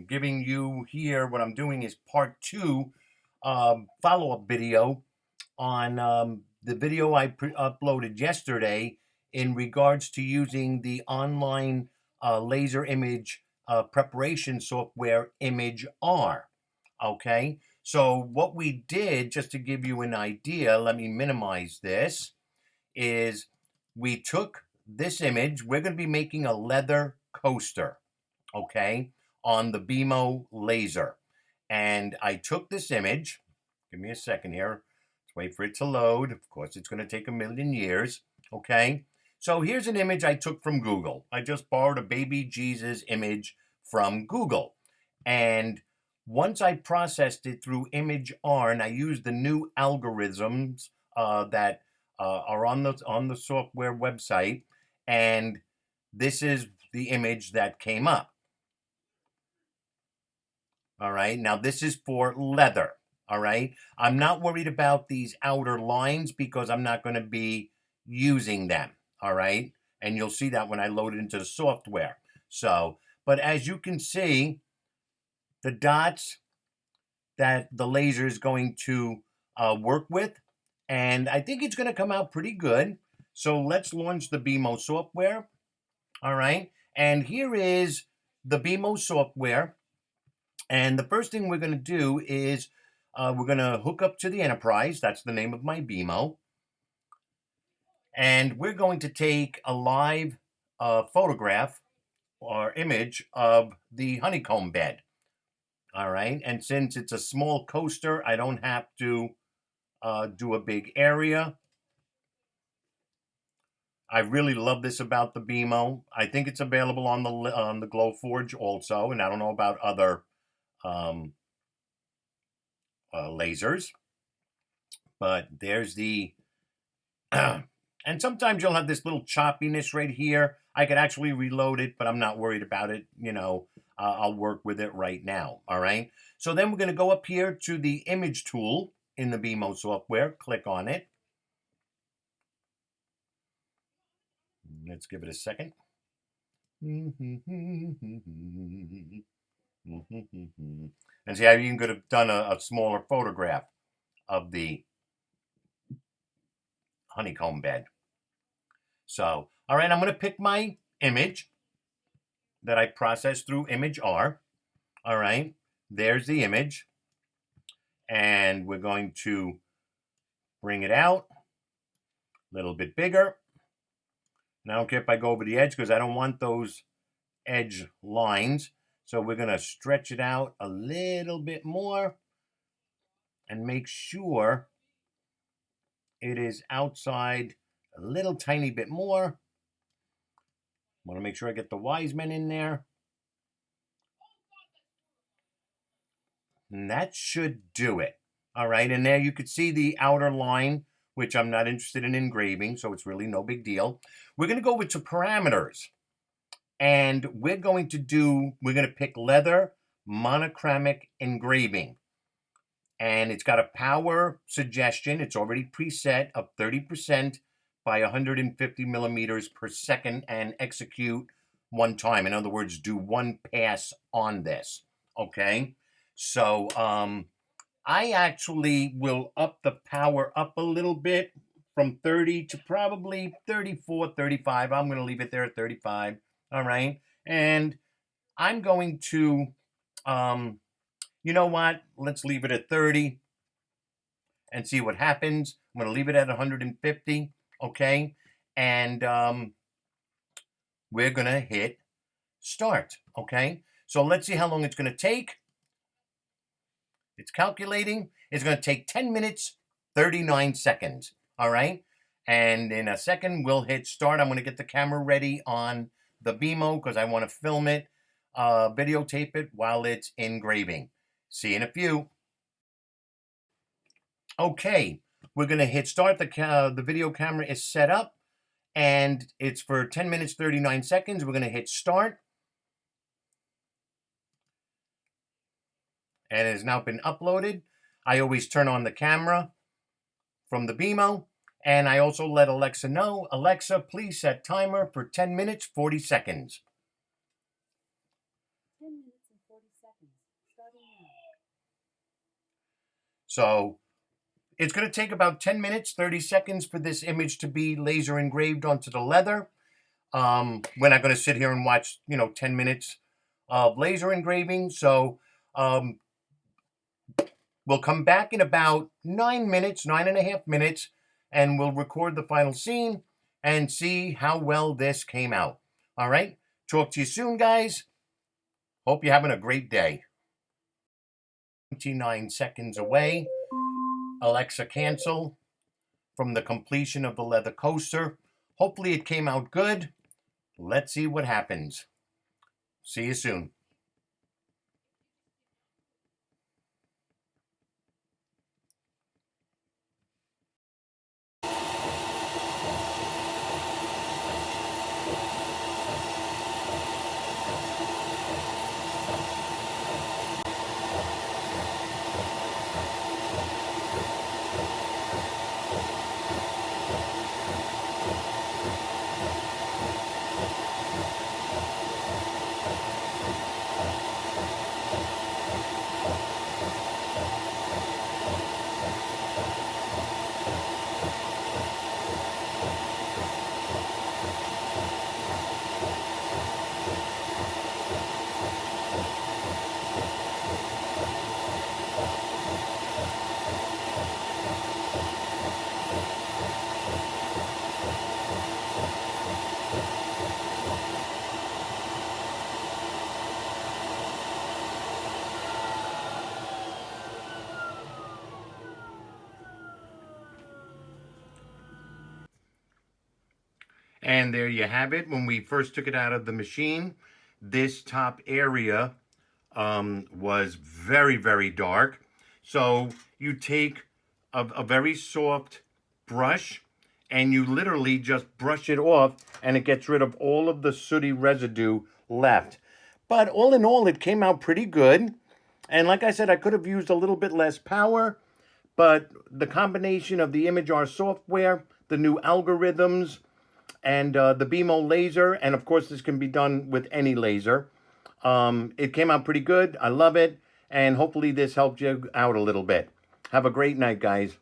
giving you here, what I'm doing is part 2 follow-up video on the video I uploaded yesterday in regards to using the online laser image preparation software imag-R. Okay, so what we did, just to give you an idea, let me minimize this, is we took this image. We're going to be making a leather coaster, okay, on the beamo laser. And I took this image. Give me a second here. Let's wait for it to load. Of course, it's going to take a million years, okay? So here's an image I took from Google. I just borrowed a baby Jesus image from Google. And once I processed it through imag-R, and I used the new algorithms that are on the software website, and this is the image that came up. All right, now this is for leather. All right, I'm not worried about these outer lines because I'm not going to be using them. All right, and you'll see that when I load it into the software. So, but as you can see, the dots that the laser is going to work with, and I think it's going to come out pretty good. So let's launch the beamo software. All right, and here is the beamo software. And the first thing we're going to do is we're going to hook up to the Enterprise. That's the name of my beamo. And we're going to take a live photograph or image of the honeycomb bed. All right, and since it's a small coaster, I don't have to do a big area. I really love this about the beamo. I think it's available on the Glowforge also, and I don't know about other lasers, but there's the and sometimes you'll have this little choppiness right here. I could actually reload it, but I'm not worried about it. You know, I'll work with it right now. All right, so then we're going to go up here to the image tool in the beamo software. Click on it. Let's give it a second. And see, I even could have done a smaller photograph of the honeycomb bed. So, all right, I'm going to pick my image that I processed through imag-R. All right, there's the image. And we're going to bring it out a little bit bigger. And I don't care if I go over the edge because I don't want those edge lines. So we're going to stretch it out a little bit more and make sure it is outside a little tiny bit more. Want to make sure I get the wise men in there. And that should do it. All right, and there you could see the outer line, which I'm not interested in engraving, so it's really no big deal. We're going to go over to parameters. And we're going to pick leather monochromatic engraving. And it's got a power suggestion. It's already preset of 30% by 150 millimeters per second and execute one time. In other words, do one pass on this. Okay. So I actually will up the power up a little bit from 30 to probably 34, 35. I'm going to leave it there at 35. All right. And I'm going to, you know what? Let's leave it at 30 and see what happens. I'm going to leave it at 150. Okay. And we're going to hit start. Okay. So let's see how long it's going to take. It's calculating. It's going to take 10 minutes, 39 seconds. All right. And in a second, we'll hit start. I'm going to get the camera ready on the beamo because I want to film it, videotape it while it's engraving. See you in a few. Okay, we're going to hit start. The video camera is set up and it's for 10 minutes, 39 seconds. We're going to hit start. And it has now been uploaded. I always turn on the camera from the beamo. And I also let Alexa know, Alexa, please set timer for 10 minutes, 40 seconds. 10 minutes and 40 seconds. So it's going to take about 10 minutes, 30 seconds for this image to be laser engraved onto the leather. We're not going to sit here and watch, 10 minutes of laser engraving. So we'll come back in about 9 minutes, 9.5 minutes, and we'll record the final scene and see how well this came out. All right. Talk to you soon, guys. Hope you're having a great day. 29 seconds away. Alexa, cancel from the completion of the leather coaster. Hopefully it came out good. Let's see what happens. See you soon. And there you have it. When we first took it out of the machine, this top area was very, very dark. So you take a very soft brush and you literally just brush it off and it gets rid of all of the sooty residue left. But all in all, it came out pretty good. And like I said, I could have used a little bit less power, but the combination of the imag-R software, the new algorithms, and the beamo laser, and of course this can be done with any laser. It came out pretty good. I love it, and hopefully this helped you out a little bit. Have a great night, guys.